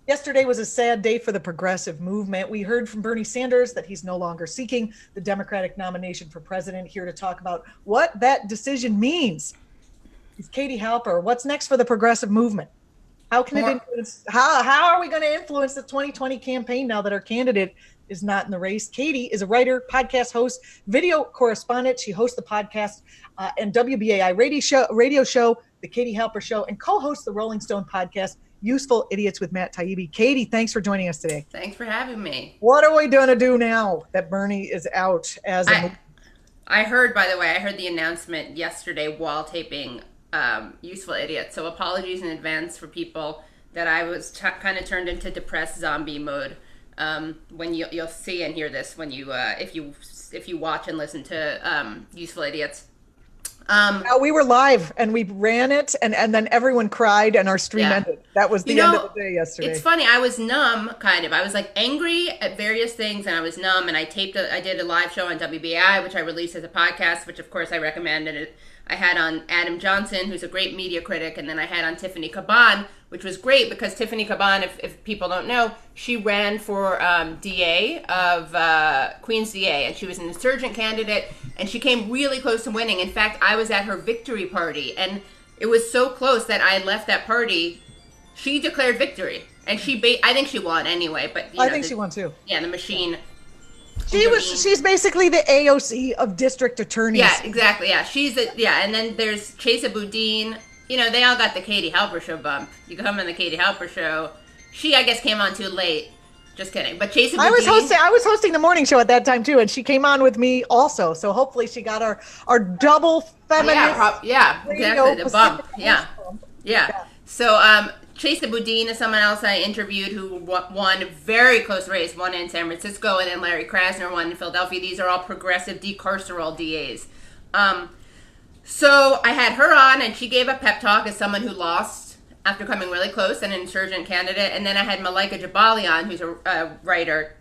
Yesterday was a sad day for the progressive movement. We heard from Bernie Sanders that he's no longer seeking the Democratic nomination for president. Here to talk about what that decision means is Katie Halper. What's next for the progressive movement? How can it influence? How are we going to influence the 2020 campaign now that our candidate is not in the race? Katie is a writer, podcast host, video correspondent. She hosts the podcast and WBAI radio show, The Katie Halper Show, and co-hosts the Rolling Stone podcast, Useful Idiots with Matt Taibbi. Katie, thanks for joining us today. Thanks for having me. What are we going to do now that Bernie is out as I heard, by the way, I heard the announcement yesterday while taping Useful Idiots. So apologies in advance for people that I was kind of turned into depressed zombie mode. When you'll see and hear this when you if you watch and listen to Useful Idiots. We were live and we ran it and then everyone cried and our stream ended. That was the end of the day yesterday. It's funny. I was numb, kind of. I was like angry at various things and I was numb, and I did a live show on WBAI, which I released as a podcast, which of course I recommended it. I had on Adam Johnson, who's a great media critic, and then I had on Tiffany Caban, which was great because Tiffany Caban, if people don't know, she ran for DA of Queens DA, and she was an insurgent candidate, and she came really close to winning. In fact, I was at her victory party, and it was so close that I left that party. She declared victory, and I think she won anyway. But I think she won too. Yeah, the machine. She's basically the AOC of district attorneys. Yeah, exactly. Yeah, and then there's Chesa Boudin. They all got the Katie Halper Show bump. You come on the Katie Halper Show. She, I guess, came on too late. Just kidding. But Chesa Boudin. I was hosting the morning show at that time too, and she came on with me also. So hopefully she got our double feminist. Exactly. The bump. Yeah. So Chesa Boudin is someone else I interviewed who won a very close race, one in San Francisco, and then Larry Krasner won in Philadelphia. These are all progressive decarceral DAs. So I had her on, and she gave a pep talk as someone who lost after coming really close, an insurgent candidate. And then I had Malaika Jabali on, who's a writer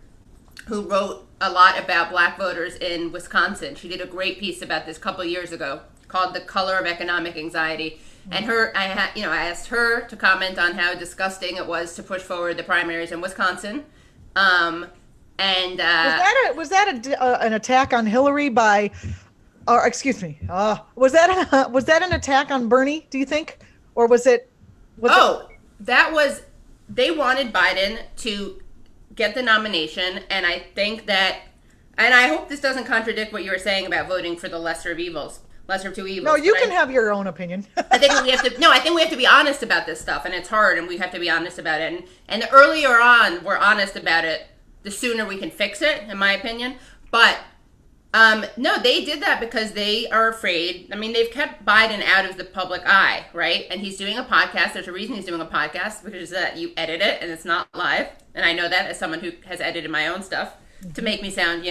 who wrote a lot about black voters in Wisconsin. She did a great piece about this a couple of years ago called "The Color of Economic Anxiety." And I asked her to comment on how disgusting it was to push forward the primaries in Wisconsin. Was that an attack on Hillary by? Excuse me. Was that an attack on Bernie? Do you think, or was it? They wanted Biden to get the nomination, and I think that, and I hope this doesn't contradict what you were saying about voting for the lesser of evils. Lesser of two evils. No, you can have your own opinion. I think we have to be honest about this stuff, and it's hard, and we have to be honest about it. And the earlier on we're honest about it, the sooner we can fix it, in my opinion. But no, they did that because they are afraid. I mean, they've kept Biden out of the public eye, right? And he's doing a podcast. There's a reason he's doing a podcast, which is that you edit it and it's not live. And I know that as someone who has edited my own stuff to make me sound,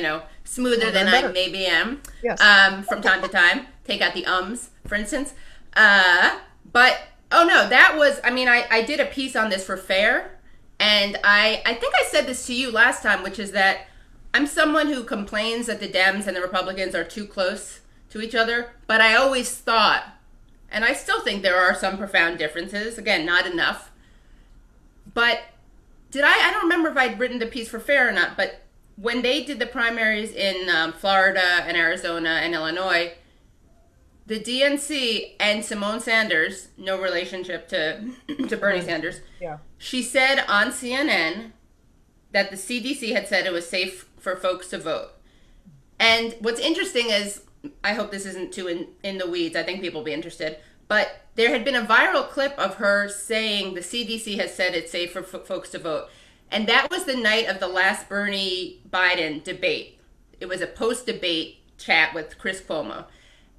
smoother than I maybe am. Yes. From time to time. Take out the ums, for instance. That was, I did a piece on this for FAIR, and I think I said this to you last time, which is that I'm someone who complains that the Dems and the Republicans are too close to each other, but I always thought, and I still think there are some profound differences, again, not enough, but I don't remember if I'd written the piece for FAIR or not, but when they did the primaries in Florida and Arizona and Illinois, the DNC and Simone Sanders, no relationship to Bernie Sanders, she said on CNN that the CDC had said it was safe for folks to vote. And what's interesting is, I hope this isn't too in the weeds, I think people will be interested, but there had been a viral clip of her saying the CDC has said it's safe for folks to vote. And that was the night of the last Bernie-Biden debate. It was a post-debate chat with Chris Cuomo.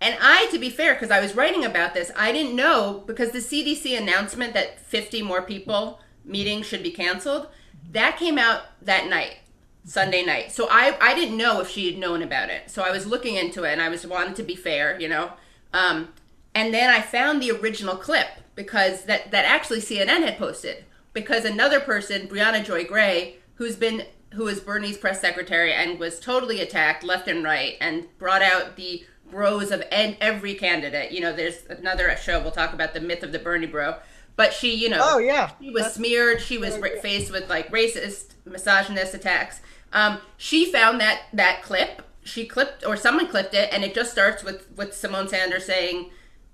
And to be fair, because I was writing about this, I didn't know, because the CDC announcement that 50 more people meetings should be canceled, that came out that night, Sunday night. So I didn't know if she had known about it. So I was looking into it, and I wanted to be fair, And then I found the original clip, because that actually CNN had posted. Because another person, Brianna Joy Gray, who was Bernie's press secretary and was totally attacked left and right and brought out the bros of every candidate. There's another show, we'll talk about the myth of the Bernie bro. but she, Oh yeah, she was smeared. She was faced with like racist, misogynist attacks. She found that clip. She clipped, or someone clipped it, and it just starts with Simone Sanders saying,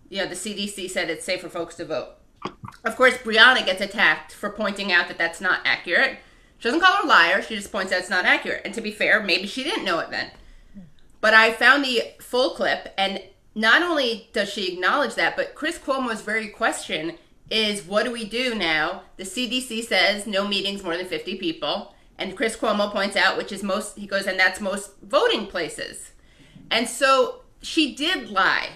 the CDC said it's safe for folks to vote. Of course, Brianna gets attacked for pointing out that that's not accurate. She doesn't call her a liar. She just points out it's not accurate. And to be fair, maybe she didn't know it then. But I found the full clip, and not only does she acknowledge that, but Chris Cuomo's very question is, what do we do now? The CDC says no meetings more than 50 people. And Chris Cuomo points out, which is most, he goes, and that's most voting places. And so she did lie,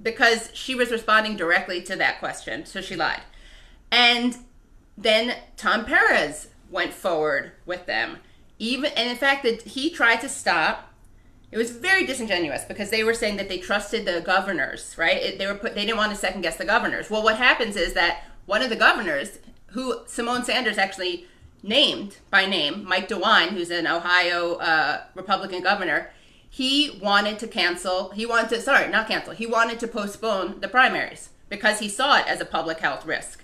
because she was responding directly to that question. So she lied. And then Tom Perez went forward with them. And in fact, that he tried to stop. It was very disingenuous because they were saying that they trusted the governors, right? They didn't want to second guess the governors. Well, what happens is that one of the governors, who Simone Sanders actually named by name, Mike DeWine, who's an Ohio Republican governor, he wanted to postpone the primaries because he saw it as a public health risk.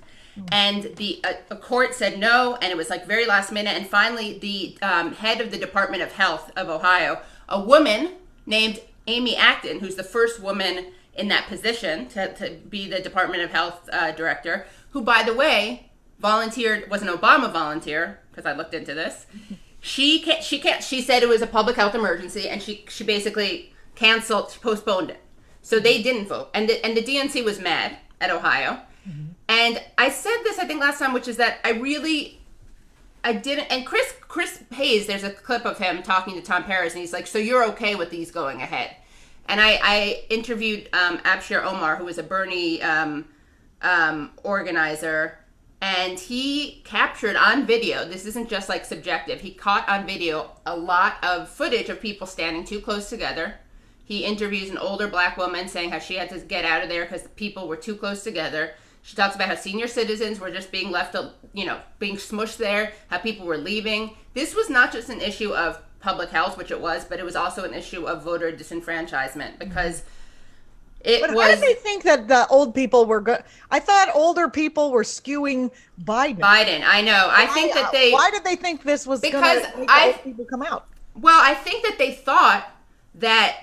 And the a court said no, and it was very last minute. And finally, the head of the Department of Health of Ohio, a woman named Amy Acton, who's the first woman in that position to be the Department of Health director, who, by the way, volunteered, was an Obama volunteer, because I looked into this. She said it was a public health emergency, and she basically postponed it. So they didn't vote. And the DNC was mad at Ohio. Mm-hmm. And I said this, I think, last time, which is that I didn't, and Chris Hayes, there's a clip of him talking to Tom Perez, and he's like, so you're okay with these going ahead? And I interviewed Abshir Omar, who was a Bernie organizer, and he captured on video, this isn't just subjective, he caught on video a lot of footage of people standing too close together. He interviews an older black woman saying how she had to get out of there because people were too close together. She talks about how senior citizens were just being left, being smushed there, how people were leaving. This was not just an issue of public health, which it was, but it was also an issue of voter disenfranchisement because How did they think that the old people were good? I thought older people were skewing Biden. I know. I think that they... Why did they think this was going to make old people come out? Well, I think that they thought that...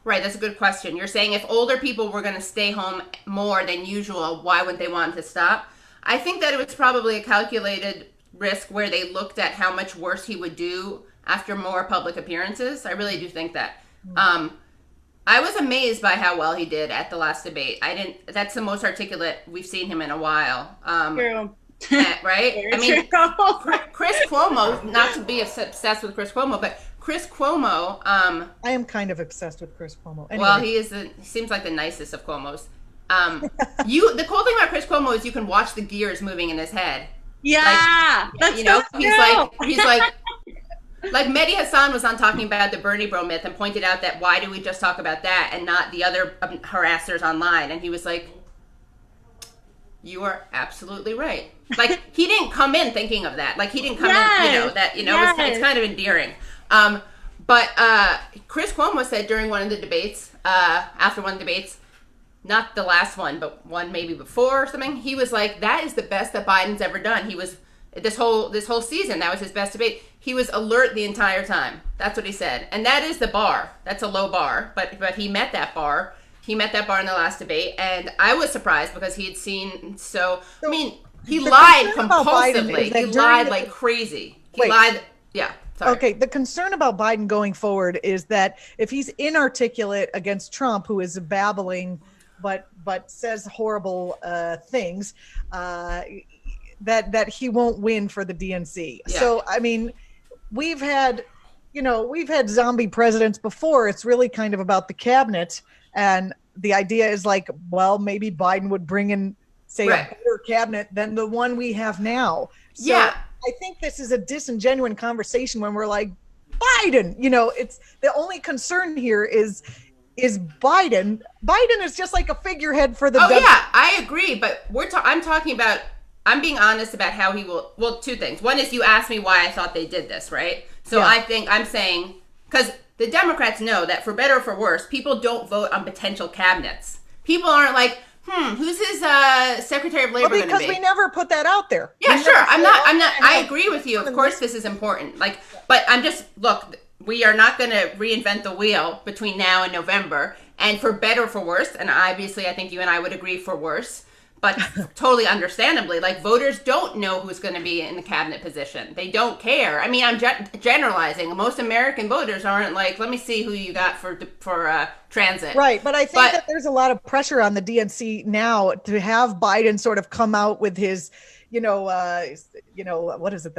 Right, that's a good question. You're saying if older people were going to stay home more than usual, why wouldn't they want to stop? I think that it was probably a calculated risk where they looked at how much worse he would do after more public appearances. I really do think that. I was amazed by how well he did at the last debate. That's the most articulate we've seen him in a while. True. Right? I mean, Chris Cuomo, not to be obsessed with Chris Cuomo, but Chris Cuomo... I am kind of obsessed with Chris Cuomo. Anyway. Well, he seems like the nicest of Cuomos. The cool thing about Chris Cuomo is you can watch the gears moving in his head. Yeah, that's so he's like Mehdi Hassan was on talking about the Bernie bro myth and pointed out that why do we just talk about that and not the other harassers online? And he was like, you are absolutely right. He didn't come in thinking of that. He didn't come in, it's kind of endearing. But Chris Cuomo said during one of the debates, after one of the debates, not the last one, but one maybe before or something, he was like, that is the best that Biden's ever done. He was, this whole season, that was his best debate. He was alert the entire time. That's what he said. And that is the bar. That's a low bar, but he met that bar. He met that bar in the last debate, and I was surprised because he had seen he lied compulsively. He lied like crazy. He lied. Yeah. Sorry. Okay, the concern about Biden going forward is that if he's inarticulate against Trump, who is babbling but says horrible things, that he won't win for the DNC. Yeah. So, I mean, we've had zombie presidents before. It's really kind of about the cabinet, and the idea is maybe Biden would bring in, say, a better cabinet than the one we have now. So, yeah. I think this is a disingenuous conversation when we're like, Biden, it's the only concern here is Biden. Biden is just like a figurehead for the. Oh yeah, I agree. But I'm talking about. I'm being honest about how he will. Well, two things. One is you asked me why I thought they did this, right? So yeah. I think I'm saying because the Democrats know that for better or for worse, people don't vote on potential cabinets. People aren't like, Who's his Secretary of Labor Well, going to because be? we never put that out there. Yeah, We sure. never I'm said, not. "Oh, I'm not. yeah, I agree with you. Of course, this is important. Like, but I'm just look. We are not going to reinvent the wheel between now and November. And for better or for worse, and obviously, I think you and I would agree for worse. But totally understandably, like voters don't know who's going to be in the cabinet position. They don't care. I mean, I'm generalizing. Most American voters aren't like, let me see who you got for transit. Right, but I think that there's a lot of pressure on the DNC now to have Biden sort of come out with his, what is it?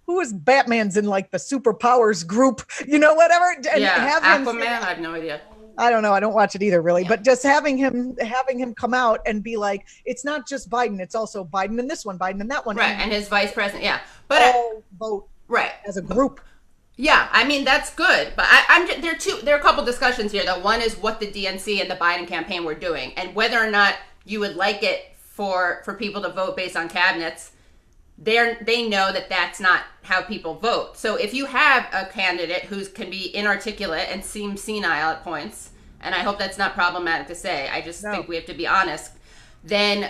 Who is Batman's in like the superpowers group, whatever. And have Aquaman. him, I have no idea. I don't know. I don't watch it either, really. Yeah. But just having him come out and be like, it's not just Biden; it's also Biden and this one, Biden and that one, right? And his vice president, yeah. But all vote right as a group. Yeah, I mean that's good, but I'm just, there are a couple discussions here. Though one is what the DNC and the Biden campaign were doing, and whether or not you would like it for people to vote based on cabinets. They know that that's not how people vote. So if you have a candidate who can be inarticulate and seem senile at points, and I hope that's not problematic to say, I just think we have to be honest, then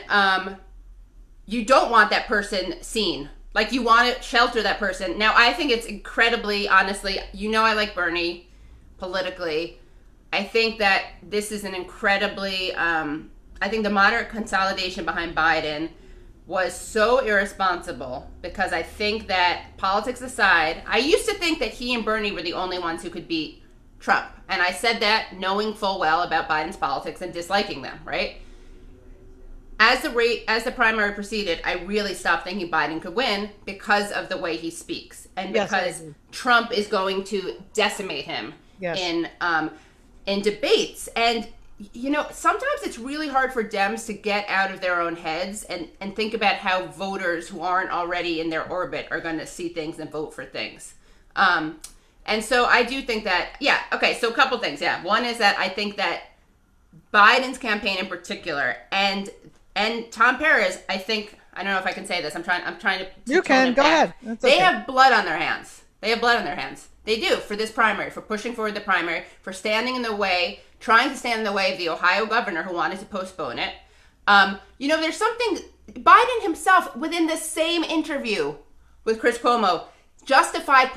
you don't want that person seen. Like you want to shelter that person. Now I think it's incredibly, honestly, I like Bernie politically. I think that this is an incredibly, I think the moderate consolidation behind Biden was so irresponsible because I think that politics aside, I used to think that he and Bernie were the only ones who could beat Trump. And I said that knowing full well about Biden's politics and disliking them, right? As the primary proceeded, I really stopped thinking Biden could win because of the way he speaks and because Trump is going to decimate him in debates. And sometimes it's really hard for Dems to get out of their own heads and think about how voters who aren't already in their orbit are going to see things and vote for things. And so I do think that, so a couple things. One is that I think that Biden's campaign in particular and Tom Perez, I think, I don't know if I can say this. I'm trying to You can, go ahead. They have blood on their hands. They do for this primary, for pushing forward the primary, for standing in the way, trying to stand in the way of the Ohio governor who wanted to postpone it. There's something, Biden himself, within the same interview with Chris Cuomo, justified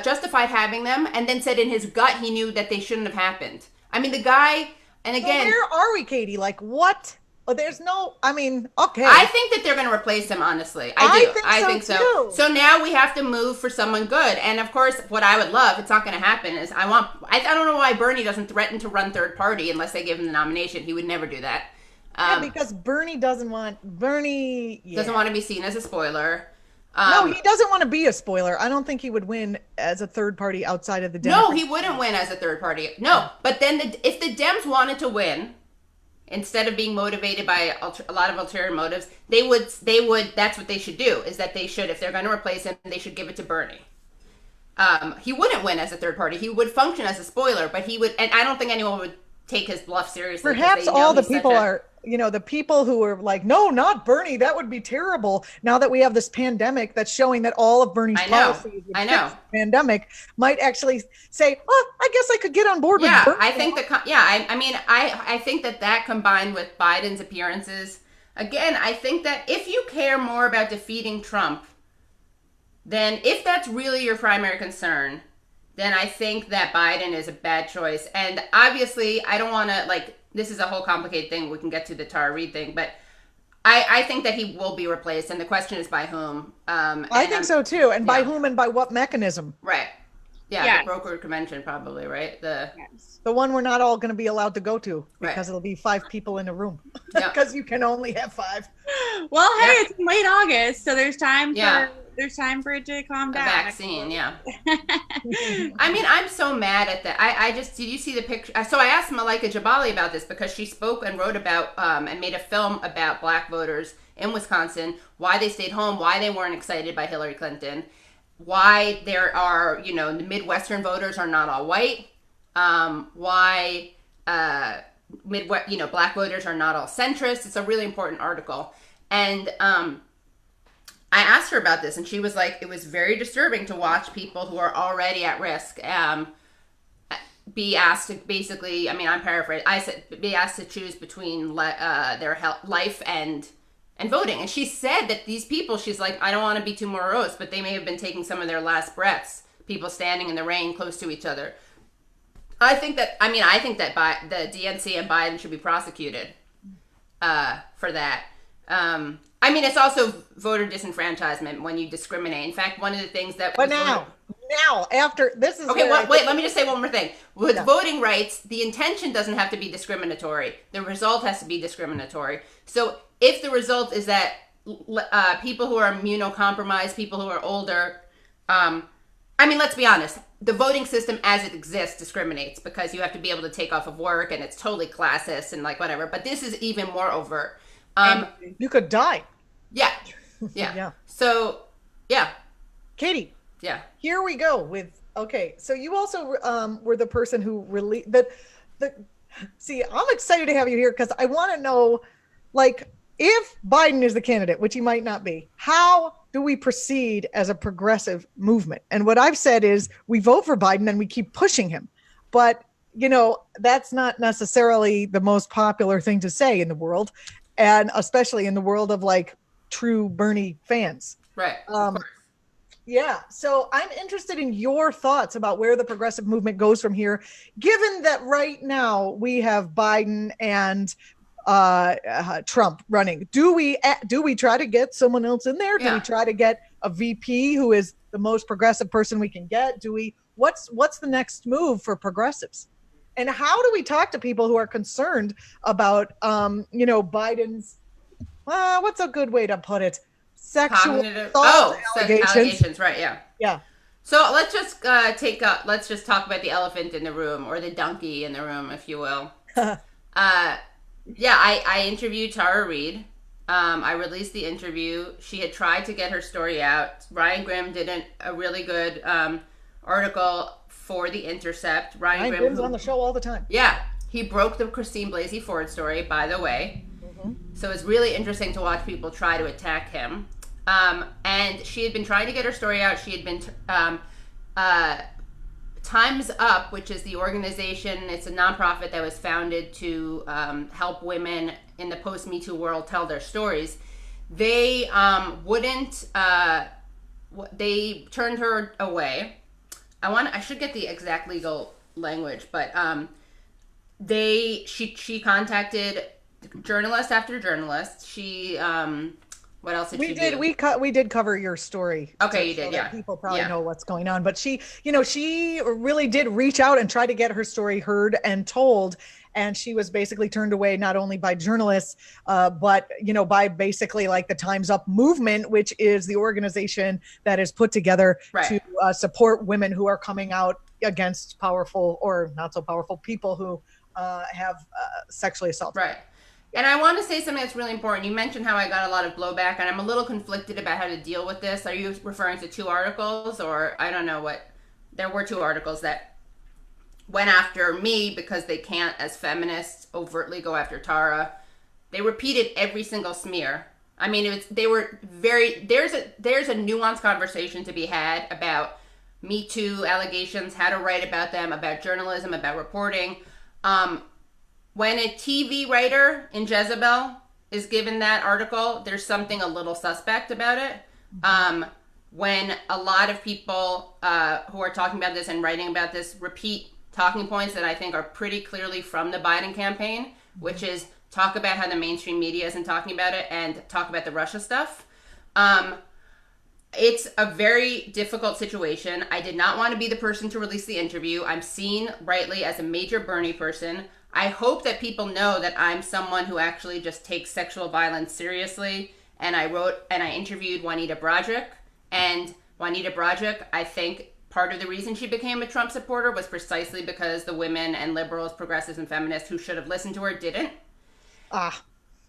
justified having them, and then said in his gut he knew that they shouldn't have happened. I mean, the guy, and again... So where are we, Katie? Like, what? Oh, there's no, okay. I think that they're going to replace him, honestly. I think so. Too. So now we have to move for someone good. And of course, what I would love, it's not going to happen, is I don't know why Bernie doesn't threaten to run third party unless they give him the nomination. He would never do that. Because Bernie doesn't want to be seen as a spoiler. No, he doesn't want to be a spoiler. I don't think he would win as a third party outside of the Democrats. No, he wouldn't win as a third party. No, but then if the Dems wanted to win, instead of being motivated by a lot of ulterior motives, they would, that's what they should do, is that they should, if they're going to replace him, they should give it to Bernie. He wouldn't win as a third party. He would function as a spoiler, but he would, and I don't think anyone would take his bluff seriously. Perhaps all the people are, the people who are like, no, not Bernie, that would be terrible. Now that we have this pandemic that's showing that all of Bernie's policies, pandemic, might actually say, oh, I guess I could get on board with Bernie. I think I think that combined with Biden's appearances, again, I think that if you care more about defeating Trump, then if that's really your primary concern, then I think that Biden is a bad choice. And obviously, I don't want to, this is a whole complicated thing. We can get to the Tara Reade thing, but I think that he will be replaced. And the question is by whom. I think so too. And by whom and by what mechanism? Right. Yeah, the brokered convention probably, right? The one we're not all going to be allowed to go to because it'll be 5 people in a room because you can only have 5. Well, hey, it's late August, so there's time for it to calm down. A vaccine, I mean, I'm so mad at that. I just, did you see the picture? So I asked Malika Jabali about this because she spoke and wrote about and made a film about black voters in Wisconsin, why they stayed home, why they weren't excited by Hillary Clinton, why there are, the Midwestern voters are not all white, why black voters are not all centrist. It's a really important article. And I asked her about this, and she was like, it was very disturbing to watch people who are already at risk be asked to basically, I mean, I'm paraphrasing, I said be asked to choose between their life and voting. And she said that these people, she's like, I don't want to be too morose, but they may have been taking some of their last breaths, people standing in the rain close to each other. I think that the DNC and Biden should be prosecuted for that. I mean, it's also voter disenfranchisement when you discriminate. In fact, one of the things that... But now, after this is... Okay, wait, let me just say one more thing. With voting rights, the intention doesn't have to be discriminatory. The result has to be discriminatory. So if the result is that people who are immunocompromised, people who are older... I mean, let's be honest. The voting system as it exists discriminates because you have to be able to take off of work and it's totally classist and like whatever. But this is even more overt. You could die. Yeah. Yeah. So, yeah. Katie. Yeah. Here we go with, okay. So you also were the person who really, see, I'm excited to have you here because I want to know, like, if Biden is the candidate, which he might not be, how do we proceed as a progressive movement? And what I've said is we vote for Biden and we keep pushing him. But, you know, that's not necessarily the most popular thing to say in the world. And especially in the world of like true Bernie fans. Right. Yeah. So I'm interested in your thoughts about where the progressive movement goes from here, given that right now we have Biden and Trump running. Do we try to get someone else in there? Do we try to get a VP who is the most progressive person we can get? What's the next move for progressives? And how do we talk to people who are concerned about, Biden's, what's a good way to put it? Sexual assault allegations. Right. Yeah. Yeah. So let's just let's just talk about the elephant in the room, or the donkey in the room, if you will. I interviewed Tara Reade. I released the interview. She had tried to get her story out. Ryan Grimm did a really good article for The Intercept. Ryan Grimm's on the show all the time. Yeah. He broke the Christine Blasey Ford story, by the way. Mm-hmm. So it's really interesting to watch people try to attack him. And she had been trying to get her story out. She had been... Time's Up, which is the organization, it's a nonprofit that was founded to help women in the post-Me Too world tell their stories. They they turned her away. I should get the exact legal language, but she contacted journalist after journalist. She what else did she do? We did cover your story. Okay, you did, yeah. People probably know what's going on, but she really did reach out and try to get her story heard and told. And she was basically turned away not only by journalists, but by basically like the Time's Up movement, which is the organization that is put together to support women who are coming out against powerful or not so powerful people who have sexually assaulted. Right. And I want to say something that's really important. You mentioned how I got a lot of blowback, and I'm a little conflicted about how to deal with this. Are you referring to two articles, or I don't know what? There were two articles that went after me because they can't, as feminists, overtly go after Tara. They repeated every single smear. I mean, there's a nuanced conversation to be had about Me Too allegations, how to write about them, about journalism, about reporting. When a TV writer in Jezebel is given that article, there's something a little suspect about it. When a lot of people who are talking about this and writing about this repeat talking points that I think are pretty clearly from the Biden campaign, which is talk about how the mainstream media isn't talking about it and talk about the Russia stuff. It's a very difficult situation. I did not want to be the person to release the interview. I'm seen rightly as a major Bernie person. I hope that people know that I'm someone who actually just takes sexual violence seriously. And I interviewed Juanita Broaddrick. And Juanita Broaddrick, I think part of the reason she became a Trump supporter was precisely because the women and liberals, progressives, and feminists who should have listened to her didn't.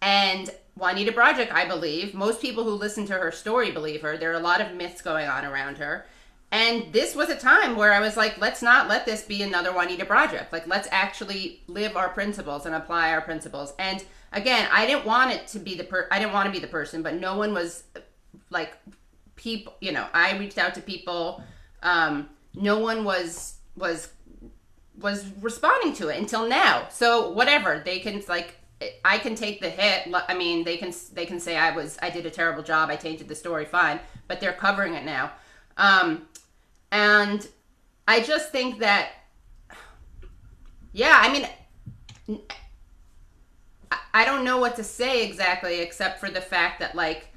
And Juanita Broaddrick, I believe, most people who listen to her story believe her. There are a lot of myths going on around her. And this was a time where I was like, let's not let this be another Juanita Broaddrick. Like, let's actually live our principles and apply our principles. And again, I didn't want it to be I didn't want to be the person, but no one was like, people, I reached out to people. No one was was responding to it until now. So whatever, they can like, I can take the hit. I mean, they can say I did a terrible job. I tainted the story, fine, but they're covering it now. And I just think that, yeah, I mean, I don't know what to say exactly except for the fact that like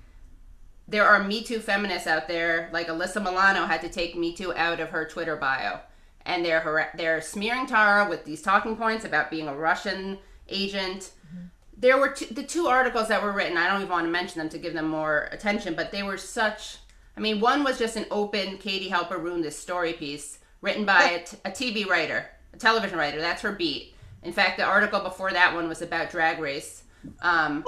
there are Me Too feminists out there, like Alyssa Milano had to take Me Too out of her Twitter bio, and they're smearing Tara with these talking points about being a Russian agent. Mm-hmm. There were the two articles that were written. I don't even want to mention them to give them more attention, but they were such. I mean, one was just an open Katie Halper ruined this story piece written by a TV writer, a television writer. That's her beat. In fact, the article before that one was about Drag Race. And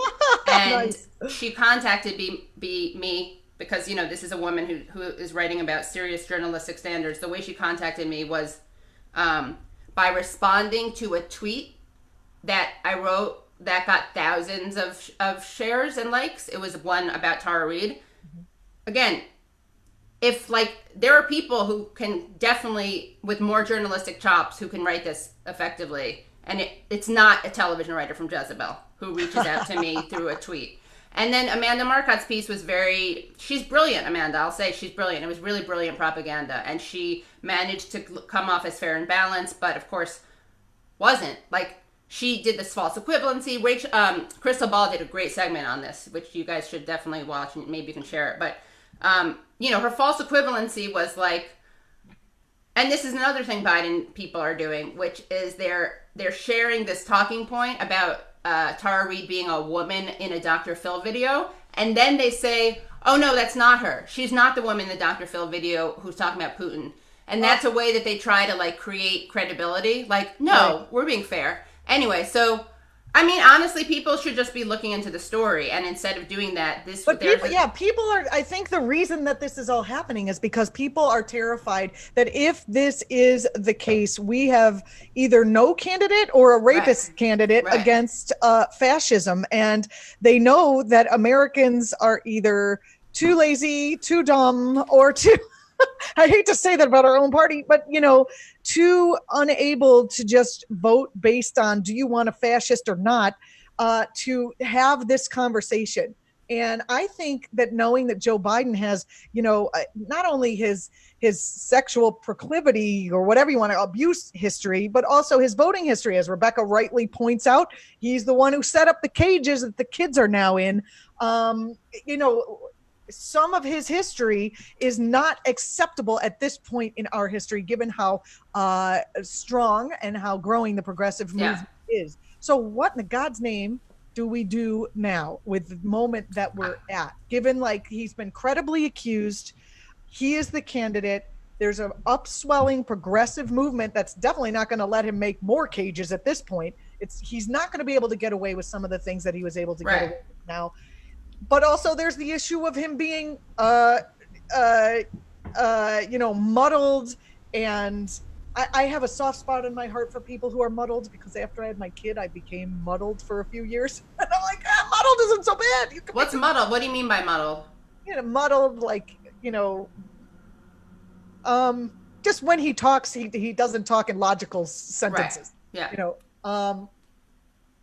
nice. She contacted me because, you know, this is a woman who is writing about serious journalistic standards. The way she contacted me was by responding to a tweet that I wrote that got thousands of shares and likes. It was one about Tara Reade. Mm-hmm. Again, if like there are people who can definitely with more journalistic chops who can write this effectively, and it's not a television writer from Jezebel who reaches out to me through a tweet. And then Amanda Marcotte's piece was she's brilliant, Amanda. I'll say she's brilliant. It was really brilliant propaganda. And she managed to come off as fair and balanced, but of course wasn't. Like, she did this false equivalency. Crystal Ball did a great segment on this, which you guys should definitely watch, and maybe you can share it. But, you know, her false equivalency was like, and this is another thing Biden people are doing, which is they're sharing this talking point about Tara Reade being a woman in a Dr. Phil video, and then they say, oh no, that's not her. She's not the woman in the Dr. Phil video who's talking about Putin. And that's a way that they try to like create credibility. Like, no, we're being fair. Anyway, so I mean, honestly, people should just be looking into the story, and instead of doing that, people are. I think the reason that this is all happening is because people are terrified that if this is the case, we have either no candidate or a rapist candidate against fascism, and they know that Americans are either too lazy, too dumb, or too. I hate to say that about our own party, but, you know, too unable to just vote based on do you want a fascist or not, to have this conversation. And I think that knowing that Joe Biden has, you know, not only his sexual proclivity or whatever you want to abuse history, but also his voting history, as Rebecca rightly points out, he's the one who set up the cages that the kids are now in. You know, some of his history is not acceptable at this point in our history, given how strong and how growing the progressive movement is. So what in the God's name do we do now with the moment that we're at? Given like he's been credibly accused, he is the candidate. There's an upswelling progressive movement that's definitely not going to let him make more cages at this point. He's not going to be able to get away with some of the things that he was able to get away with now. But also there's the issue of him being, you know, muddled. And I have a soft spot in my heart for people who are muddled, because after I had my kid, I became muddled for a few years. And I'm like, muddled isn't so bad. What's muddled? What do you mean by muddled? You know, muddled, like, you know, just when he talks, he doesn't talk in logical sentences. Right. Yeah. You know,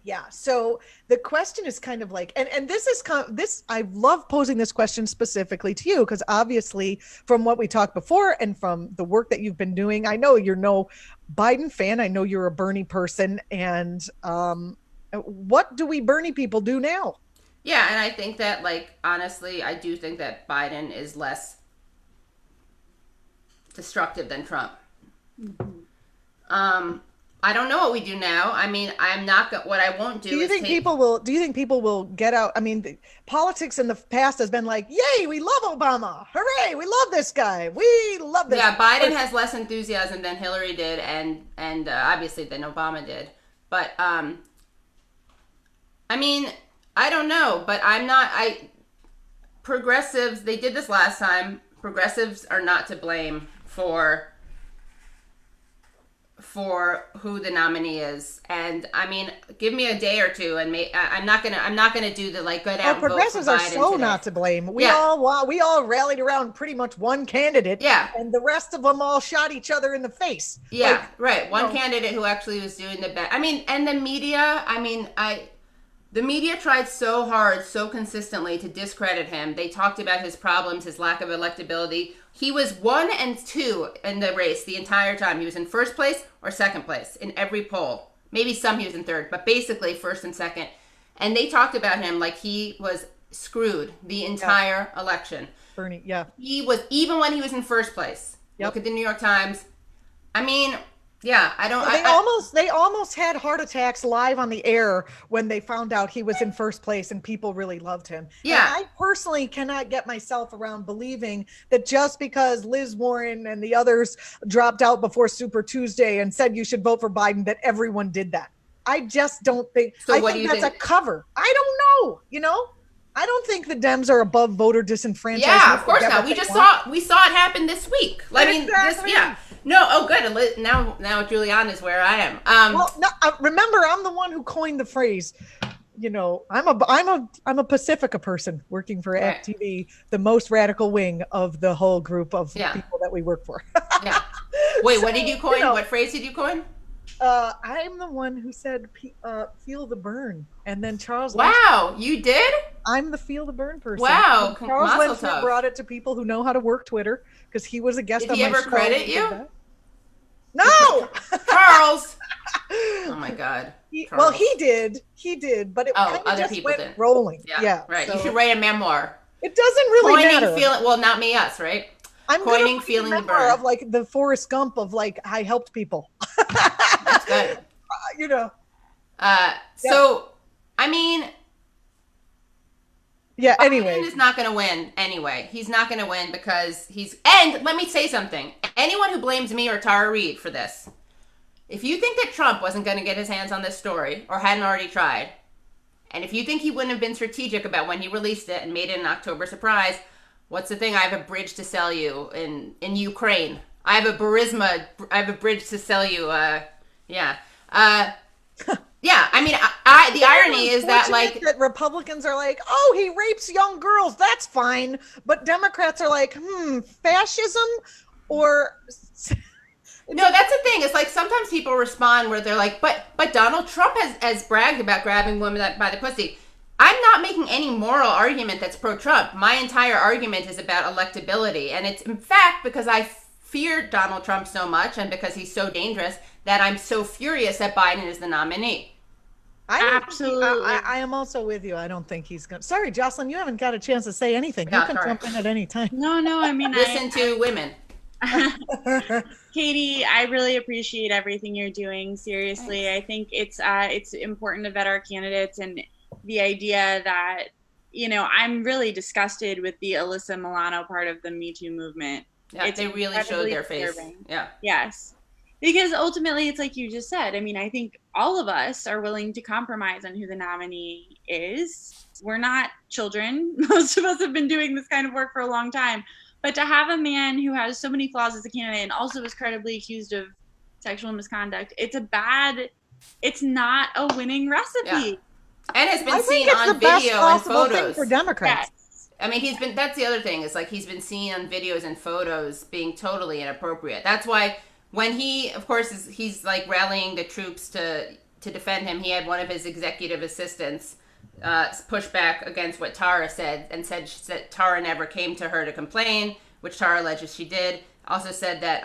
yeah. So the question is kind of like, and this is this, I love posing this question specifically to you, because obviously from what we talked before and from the work that you've been doing, I know you're no Biden fan. I know you're a Bernie person. And what do we Bernie people do now? Yeah. And I think that, like, honestly, I do think that Biden is less destructive than Trump. Mm-hmm. I don't know what we do now. I mean, I'm not. What I won't do. Do you think people will get out? I mean, politics in the past has been like, "Yay, we love Obama! Hooray, we love this guy! We love this." Yeah, Biden has less enthusiasm than Hillary did, and obviously than Obama did. But I mean, I don't know. But I'm not. Progressives. They did this last time. Progressives are not to blame for for who the nominee is, and I mean, give me a day or two, and I'm not gonna do the like good out. Progressives are so not to blame. We all rallied around pretty much one candidate. Yeah, and the rest of them all shot each other in the face. Yeah, like, right. One candidate who actually was doing the best. I mean, and the media. I mean, the media tried so hard, so consistently to discredit him. They talked about his problems, his lack of electability. He was 1 and 2 in the race the entire time. He was in first place or second place in every poll. Maybe some he was in third, but basically first and second. And they talked about him like he was screwed the entire election. Bernie, yeah. He was, even when he was in first place. Yep. Look at the New York Times. I mean... Yeah, I don't. They almost had heart attacks live on the air when they found out he was in first place and people really loved him. Yeah, and I personally cannot get myself around believing that just because Liz Warren and the others dropped out before Super Tuesday and said you should vote for Biden, that everyone did that. I just don't think. So I think that's a cover. I don't know. You know. I don't think the Dems are above voter disenfranchisement. Yeah, of course not. We saw it happen this week. I mean, No, oh good. Now Julianna's where I am. Remember, I'm the one who coined the phrase. You know, I'm a Pacifica person working for act.tv, the most radical wing of the whole group of people that we work for. Yeah. Wait, what did you coin? What phrase did you coin? I'm the one who said feel the burn, and then Charles. Wow, you did? I'm the feel the burn person. Wow, Charles Lentner brought it to people who know how to work Twitter because he was a guest on my show. Did he ever credit you? No, Charles. Oh my God. He did, but it kind of just went did. Rolling. Yeah, right. So you should write a memoir. It doesn't really matter. Well, not me, us, right? I'm coining feeling the burn of like the Forrest Gump of like I helped people. That's good. You know. So I mean. Yeah. Anyway, Biden is not going to win anyway. He's not going to win because And let me say something. Anyone who blames me or Tara Reade for this, if you think that Trump wasn't going to get his hands on this story or hadn't already tried, and if you think he wouldn't have been strategic about when he released it and made it an October surprise, what's the thing? I have a bridge to sell you in Ukraine. I have a bridge to sell you. Yeah. I mean, the irony is that that Republicans are like, oh, he rapes young girls. That's fine. But Democrats are like, fascism or. No, that's the thing. It's like sometimes people respond where they're like, but Donald Trump has bragged about grabbing women by the pussy. I'm not making any moral argument that's pro-Trump. My entire argument is about electability. And it's, in fact, because I fear Donald Trump so much and because he's so dangerous that I'm so furious that Biden is the nominee. Absolutely. I am also with you. I don't think he's going to. Sorry, Jocelyn, you haven't got a chance to say anything. You can jump in at any time. No, I mean. Listen to women. Katie, I really appreciate everything you're doing. Seriously, thanks. I think it's important to vet our candidates, and the idea that, you know, I'm really disgusted with the Alyssa Milano part of the Me Too movement. Yeah, they really showed their face. Yeah. Yes. Because ultimately, it's like you just said. I mean, I think all of us are willing to compromise on who the nominee is. We're not children. Most of us have been doing this kind of work for a long time. But to have a man who has so many flaws as a candidate and also is credibly accused of sexual misconduct, it's not a winning recipe. Yeah. And has been seen on video and photos for Democrats. Yes. I mean, that's the other thing, is like he's been seen on videos and photos being totally inappropriate. That's why when he, of course, he's like rallying the troops to defend him, he had one of his executive assistants push back against what Tara said and said that Tara never came to her to complain, which Tara alleges she did. Also said that,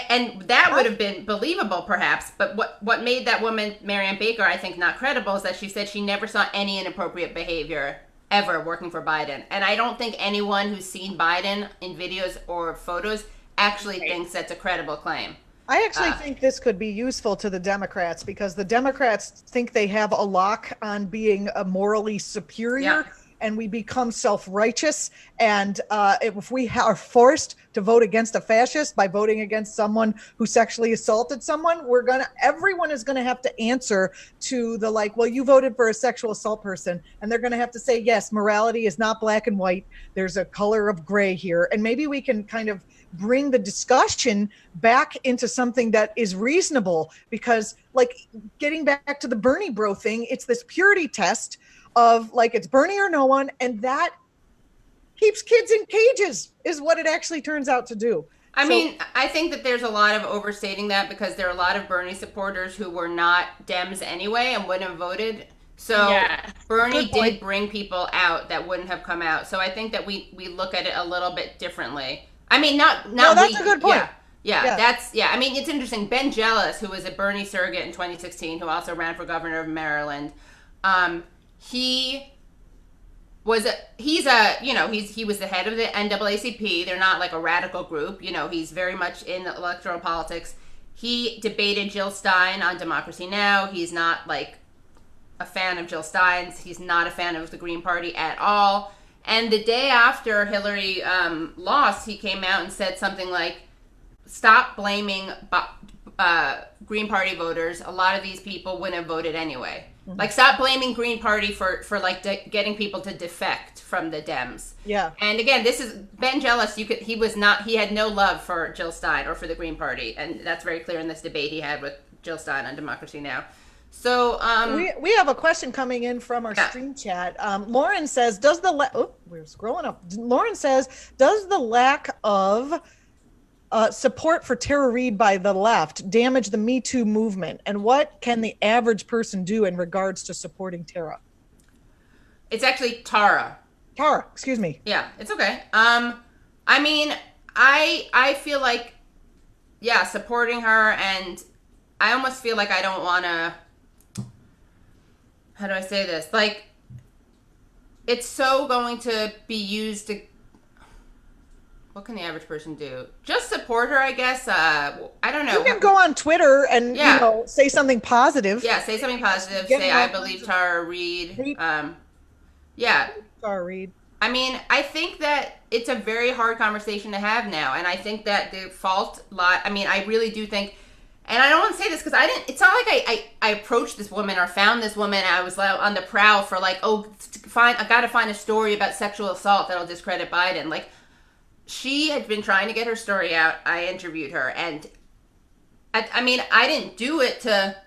and that would have been believable perhaps, but what made that woman, Marianne Baker, I think not credible is that she said she never saw any inappropriate behavior ever working for Biden. And I don't think anyone who's seen Biden in videos or photos actually thinks that's a credible claim. I actually think this could be useful to the Democrats because the Democrats think they have a lock on being a morally superior. and we become self-righteous. And if we are forced to vote against a fascist by voting against someone who sexually assaulted someone, everyone is gonna have to answer to the well, you voted for a sexual assault person, and they're gonna have to say, yes, morality is not black and white. There's a color of gray here, and maybe we can kind of bring the discussion back into something that is reasonable, because getting back to the Bernie bro thing, it's this purity test of it's Bernie or no one, and that keeps kids in cages is what it actually turns out to do. I mean, I think that there's a lot of overstating that, because there are a lot of Bernie supporters who were not Dems anyway and wouldn't have voted. So Bernie did bring people out that wouldn't have come out. So I think that we look at it a little bit differently. I mean, not that's a good point. I mean, it's interesting. Ben Jealous, who was a Bernie surrogate in 2016, who also ran for governor of Maryland, he was he was the head of the NAACP. They're not like a radical group. He's very much in electoral politics. He debated Jill Stein on Democracy Now! He's not a fan of Jill Stein's. He's not a fan of the Green Party at all. And the day after Hillary lost, he came out and said something like, stop blaming Green Party voters. A lot of these people wouldn't have voted anyway. Mm-hmm. Stop blaming Green Party for getting people to defect from the Dems. Yeah. And again, this is Ben Jealous. He had no love for Jill Stein or for the Green Party. And that's very clear in this debate he had with Jill Stein on Democracy Now! So we have a question coming in from our stream chat. Lauren says, we're scrolling up. Lauren says, does the lack of support for Tara Reade by the left damage the Me Too movement? And what can the average person do in regards to supporting Tara? It's actually Tara. Tara, excuse me. Yeah, it's okay. I mean, I feel like, supporting her, and I almost feel like I don't want to, how do I say this? It's so going to be used to, what can the average person do? Just support her, I guess. I don't know. You can go on Twitter and say something positive. Yeah, say something positive. Say, I believe Tara Reade. Tara Reade. I mean, I think that it's a very hard conversation to have now. And I think that the fault lot, I mean, I really do think, and I don't want to say this because it's not like I approached this woman or found this woman. I was on the prowl for I got to find a story about sexual assault that'll discredit Biden. She had been trying to get her story out. I interviewed her, and I mean, I didn't do it to,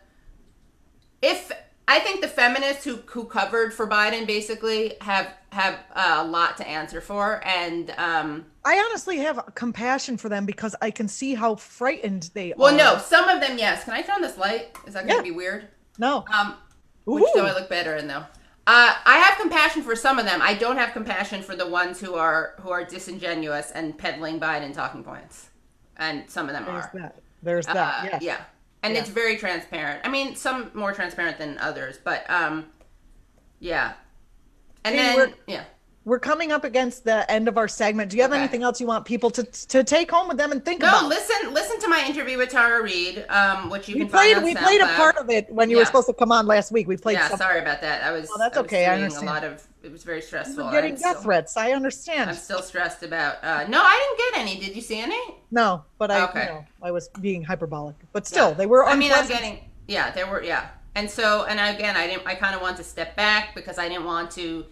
I think the feminists who covered for Biden basically have a lot to answer for, and I honestly have compassion for them because I can see how frightened they are. Well, no, some of them, yes. Can I turn this light? Is that going to be weird? No. Which do I look better in, though? I have compassion for some of them. I don't have compassion for the ones who are disingenuous and peddling Biden talking points, and some of them There's that. Yes. Yeah. And it's very transparent. I mean, some more transparent than others, but yeah. And then we're coming up against the end of our segment. Do you have anything else you want people to take home with them and think about? No, listen to my interview with Tara Reade, which you can find on SoundCloud. We played a part of it when you were supposed to come on last week. We played. Yeah, sorry about that. That's okay. I understand. It was very stressful. You were getting death threats. I understand. I'm still stressed about. No, I didn't get any. Did you see any? No, but I was being hyperbolic. But still, they were. I mean, I'm getting. Yeah, there were. Yeah, and so, and again, I kind of want to step back because I didn't want to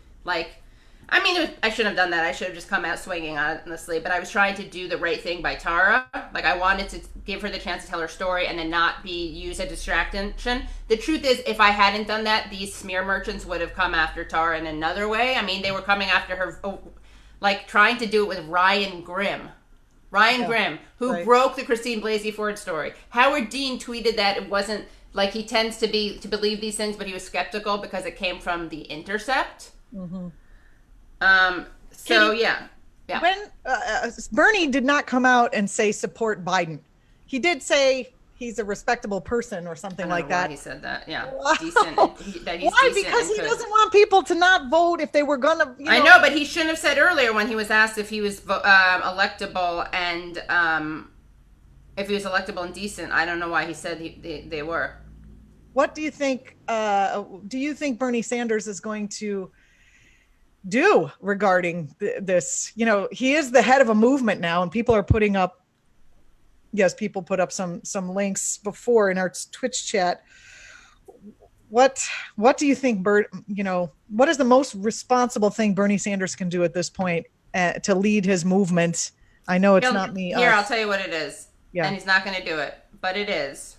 I mean, I shouldn't have done that. I should have just come out swinging, honestly. But I was trying to do the right thing by Tara. I wanted to give her the chance to tell her story and then not be used as a distraction. The truth is, if I hadn't done that, these smear merchants would have come after Tara in another way. I mean, they were coming after her, trying to do it with Ryan Grimm. Grimm, who broke the Christine Blasey Ford story. Howard Dean tweeted that it wasn't, he tends to believe these things, but he was skeptical because it came from The Intercept. Mm-hmm. Katie, when Bernie did not come out and say support Biden, he did say he's a respectable person or something like that. Why he said that, Wow. Decent. Why? Because he doesn't want people to not vote if they were gonna. I know, but he shouldn't have said earlier when he was asked if he was electable and if he was electable and decent. I don't know why he said they were. What do you think? Do you think Bernie Sanders is going to do regarding this. You know, he is the head of a movement now, and people are putting up, yes, people put up some links before in our Twitch chat. What do you think, Bert? You know, what is the most responsible thing Bernie Sanders can do at this point to lead his movement? I know it's not me. Here, I'll tell you what it is. Yeah. And he's not going to do it, but it is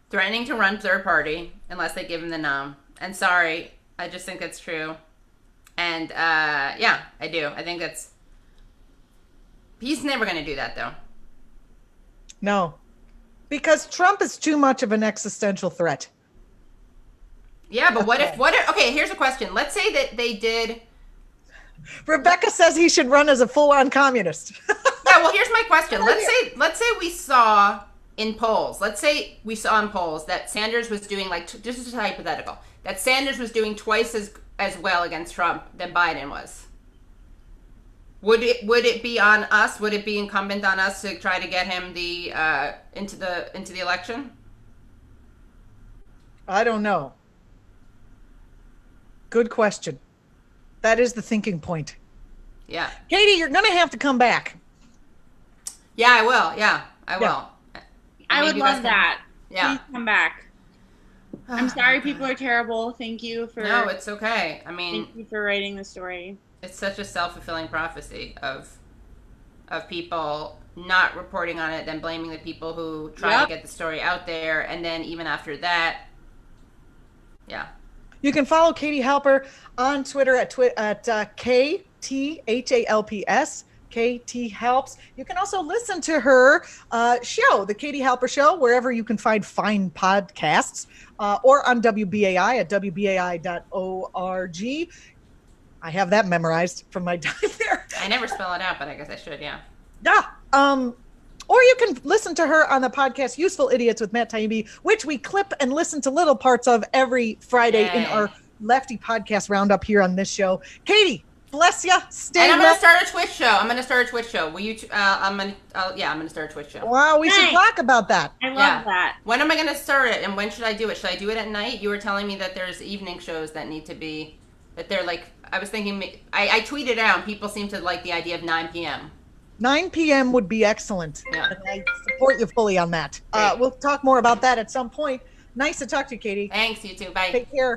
threatening to run third party unless they give him the nom. And sorry, I just think it's true. And yeah, I do. I think he's never going to do that, though. No. Because Trump is too much of an existential threat. Yeah, but what if, okay, here's a question. Let's say that they did. Rebecca says he should run as a full-on communist. Yeah, well, here's my question. Let's say we saw in polls, that Sanders was doing, like, this is hypothetical, that Sanders was doing twice as well against Trump than Biden was. Would it be on us? Would it be incumbent on us to try to get him into the election? I don't know. Good question. That is the thinking point. Yeah. Katie, you're going to have to come back. Yeah, I will. Yeah, I will. I would love that. Yeah. Please come back. I'm sorry people are terrible. Thank you for... No, it's okay. I mean... Thank you for writing the story. It's such a self-fulfilling prophecy of people not reporting on it, then blaming the people who try to get the story out there, and then even after that, yeah. You can follow Katie Halper on Twitter at KTHALPS. KT Helps. You can also listen to her show, The Katie Halper Show, wherever you can find fine podcasts, or on WBAI at WBAI.org. I have that memorized from my time there. I never spell it out, but I guess I should, yeah. Yeah. Or you can listen to her on the podcast Useful Idiots with Matt Taibbi, which we clip and listen to little parts of every Friday in our Lefty podcast roundup here on this show. Katie, bless you. And I'm going to start a Twitch show. Will you? I'm going to start a Twitch show. Wow, we should talk about that. I love that. When am I going to start it, and when should I do it? Should I do it at night? You were telling me that there's evening shows that need to be, that they're like, I was thinking, I tweeted out, and people seem to like the idea of 9 p.m. 9 p.m. would be excellent. Yeah. And I support you fully on that. We'll talk more about that at some point. Nice to talk to you, Katie. Thanks, you too. Bye. Take care.